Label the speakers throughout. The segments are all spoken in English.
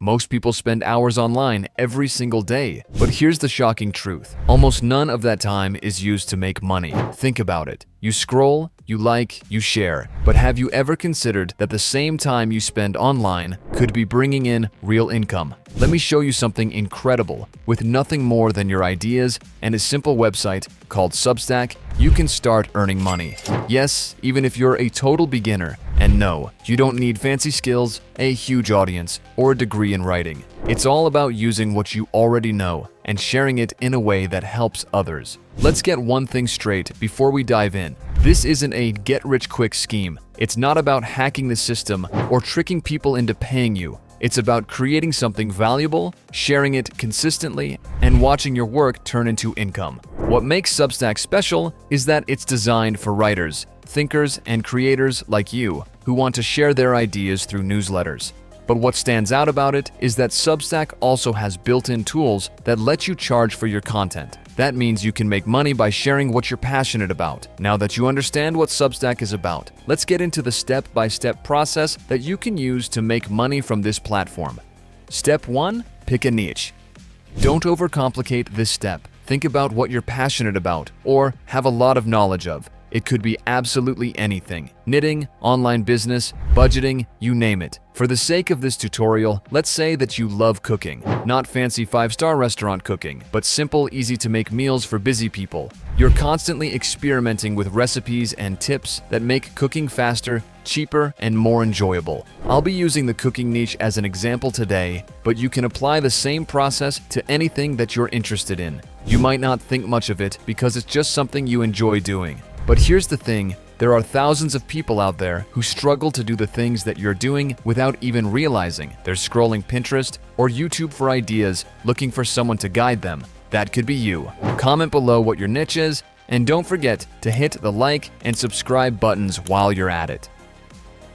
Speaker 1: Most people spend hours online every single day. But here's the shocking truth. Almost none of that time is used to make money. Think about it. You scroll, you like, you share. But have you ever considered that the same time you spend online could be bringing in real income? Let me show you something incredible. With nothing more than your ideas and a simple website called Substack, you can start earning money. Yes, even if you're a total beginner. And no, you don't need fancy skills, a huge audience, or a degree in writing. It's all about using what you already know and sharing it in a way that helps others. Let's get one thing straight before we dive in. This isn't a get-rich-quick scheme. It's not about hacking the system or tricking people into paying you. It's about creating something valuable, sharing it consistently, and watching your work turn into income. What makes Substack special is that it's designed for writers, thinkers, and creators like you who want to share their ideas through newsletters. But what stands out about it is that Substack also has built-in tools that let you charge for your content. That means you can make money by sharing what you're passionate about. Now that you understand what Substack is about, let's get into the step-by-step process that you can use to make money from this platform. Step 1. Pick a niche. Don't overcomplicate this step. Think about what you're passionate about or have a lot of knowledge of. It could be absolutely anything: knitting, online business, budgeting, you name it. For the sake of this tutorial, let's say that you love cooking. Not fancy 5-star restaurant cooking, but simple, easy-to-make meals for busy people. You're constantly experimenting with recipes and tips that make cooking faster, cheaper, and more enjoyable. I'll be using the cooking niche as an example today, but you can apply the same process to anything that you're interested in. You might not think much of it because it's just something you enjoy doing. But here's the thing, there are thousands of people out there who struggle to do the things that you're doing without even realizing. They're scrolling Pinterest or YouTube for ideas, looking for someone to guide them. That could be you. Comment below what your niche is, and don't forget to hit the like and subscribe buttons while you're at it.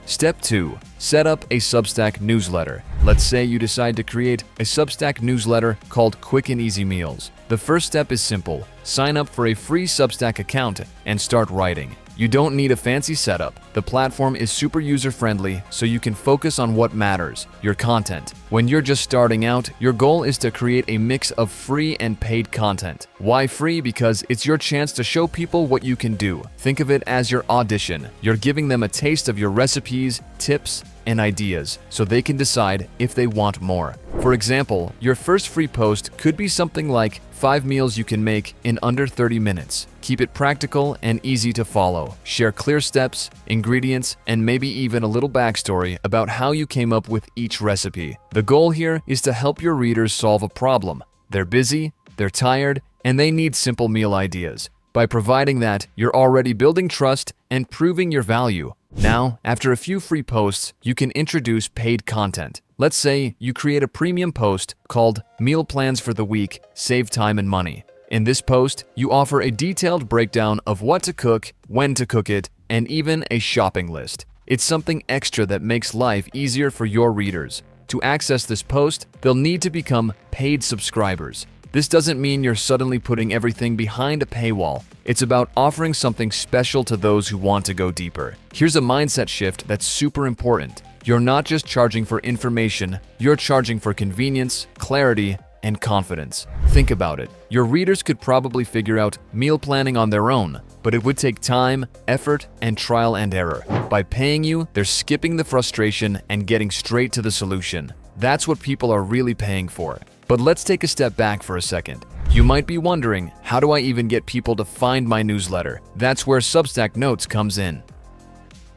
Speaker 1: Step 2. Set up a Substack newsletter. Let's say you decide to create a Substack newsletter called Quick and Easy Meals. The first step is simple. Sign up for a free Substack account and start writing. You don't need a fancy setup. The platform is super user-friendly, so you can focus on what matters, your content. When you're just starting out, your goal is to create a mix of free and paid content. Why free? Because it's your chance to show people what you can do. Think of it as your audition. You're giving them a taste of your recipes, tips, and ideas, so they can decide if they want more. For example, your first free post could be something like 5 meals you can make in under 30 minutes. Keep it practical and easy to follow. Share clear steps, ingredients, and maybe even a little backstory about how you came up with each recipe. The goal here is to help your readers solve a problem. They're busy, they're tired, and they need simple meal ideas. By providing that, you're already building trust and proving your value. Now, after a few free posts, you can introduce paid content. Let's say you create a premium post called Meal Plans for the Week, Save Time and Money. In this post, you offer a detailed breakdown of what to cook, when to cook it, and even a shopping list. It's something extra that makes life easier for your readers. To access this post, they'll need to become paid subscribers. This doesn't mean you're suddenly putting everything behind a paywall. It's about offering something special to those who want to go deeper. Here's a mindset shift that's super important. You're not just charging for information, you're charging for convenience, clarity, and confidence. Think about it. Your readers could probably figure out meal planning on their own, but it would take time, effort, and trial and error. By paying you, they're skipping the frustration and getting straight to the solution. That's what people are really paying for. But let's take a step back for a second. You might be wondering, how do I even get people to find my newsletter? That's where Substack Notes comes in.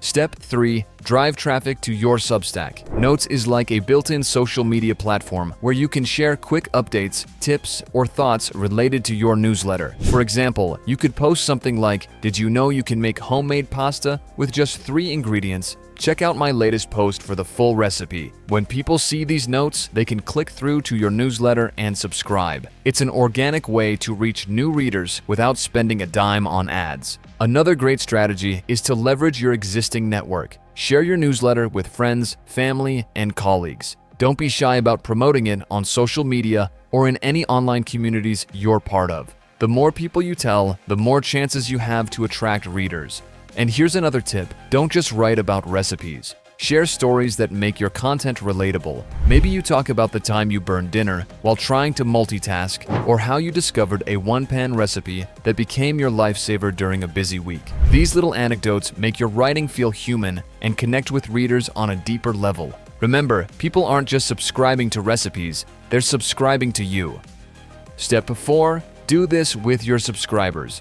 Speaker 1: Step 3. Drive traffic to your Substack. Notes is like a built-in social media platform where you can share quick updates, tips, or thoughts related to your newsletter. For example, you could post something like, "Did you know you can make homemade pasta with just 3 ingredients? Check out my latest post for the full recipe." When people see these notes, they can click through to your newsletter and subscribe. It's an organic way to reach new readers without spending a dime on ads. Another great strategy is to leverage your existing network. Share your newsletter with friends, family, and colleagues. Don't be shy about promoting it on social media or in any online communities you're part of. The more people you tell, the more chances you have to attract readers. And here's another tip, don't just write about recipes. Share stories that make your content relatable. Maybe you talk about the time you burned dinner while trying to multitask, or how you discovered a one-pan recipe that became your lifesaver during a busy week. These little anecdotes make your writing feel human and connect with readers on a deeper level. Remember, people aren't just subscribing to recipes, they're subscribing to you. Step 4. Do this with your subscribers.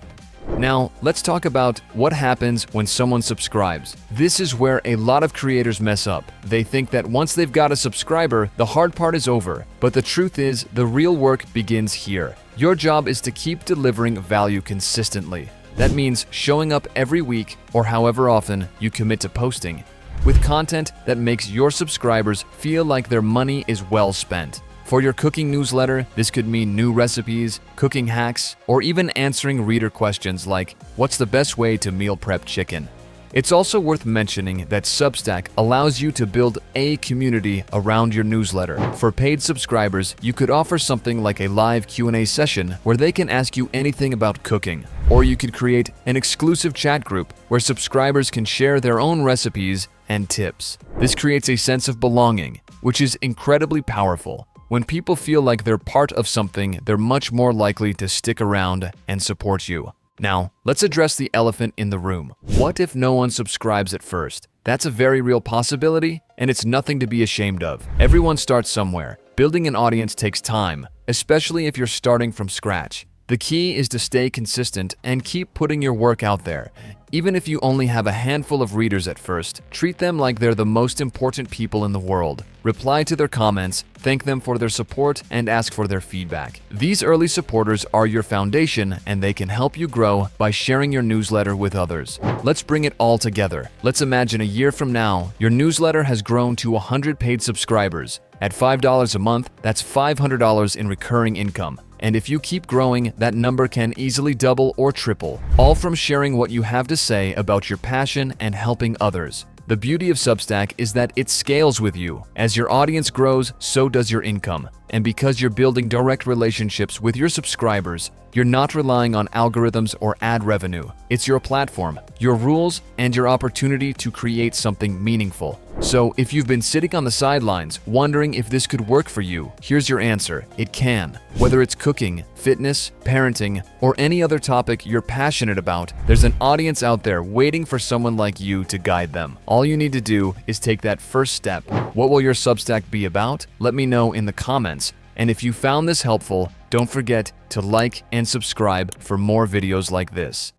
Speaker 1: Now, let's talk about what happens when someone subscribes. This is where a lot of creators mess up. They think that once they've got a subscriber, the hard part is over. But the truth is, the real work begins here. Your job is to keep delivering value consistently. That means showing up every week or however often you commit to posting, with content that makes your subscribers feel like their money is well spent. For your cooking newsletter, this could mean new recipes, cooking hacks, or even answering reader questions like, what's the best way to meal prep chicken? It's also worth mentioning that Substack allows you to build a community around your newsletter. For paid subscribers, you could offer something like a live Q&A session where they can ask you anything about cooking. Or you could create an exclusive chat group where subscribers can share their own recipes and tips. This creates a sense of belonging, which is incredibly powerful. When people feel like they're part of something, they're much more likely to stick around and support you. Now, let's address the elephant in the room. What if no one subscribes at first? That's a very real possibility, and it's nothing to be ashamed of. Everyone starts somewhere. Building an audience takes time, especially if you're starting from scratch. The key is to stay consistent and keep putting your work out there. Even if you only have a handful of readers at first, treat them like they're the most important people in the world. Reply to their comments, thank them for their support, and ask for their feedback. These early supporters are your foundation, and they can help you grow by sharing your newsletter with others. Let's bring it all together. Let's imagine a year from now, your newsletter has grown to 100 paid subscribers. At $5 a month, that's $500 in recurring income. And if you keep growing, that number can easily double or triple, all from sharing what you have to say about your passion and helping others. The beauty of Substack is that it scales with you. As your audience grows, so does your income. And because you're building direct relationships with your subscribers, you're not relying on algorithms or ad revenue. It's your platform, your rules, and your opportunity to create something meaningful. So if you've been sitting on the sidelines wondering if this could work for you, here's your answer: it can. Whether it's cooking, fitness, parenting, or any other topic you're passionate about, there's an audience out there waiting for someone like you to guide them. All you need to do is take that first step. What will your Substack be about? Let me know in the comments. And if you found this helpful, don't forget to like and subscribe for more videos like this.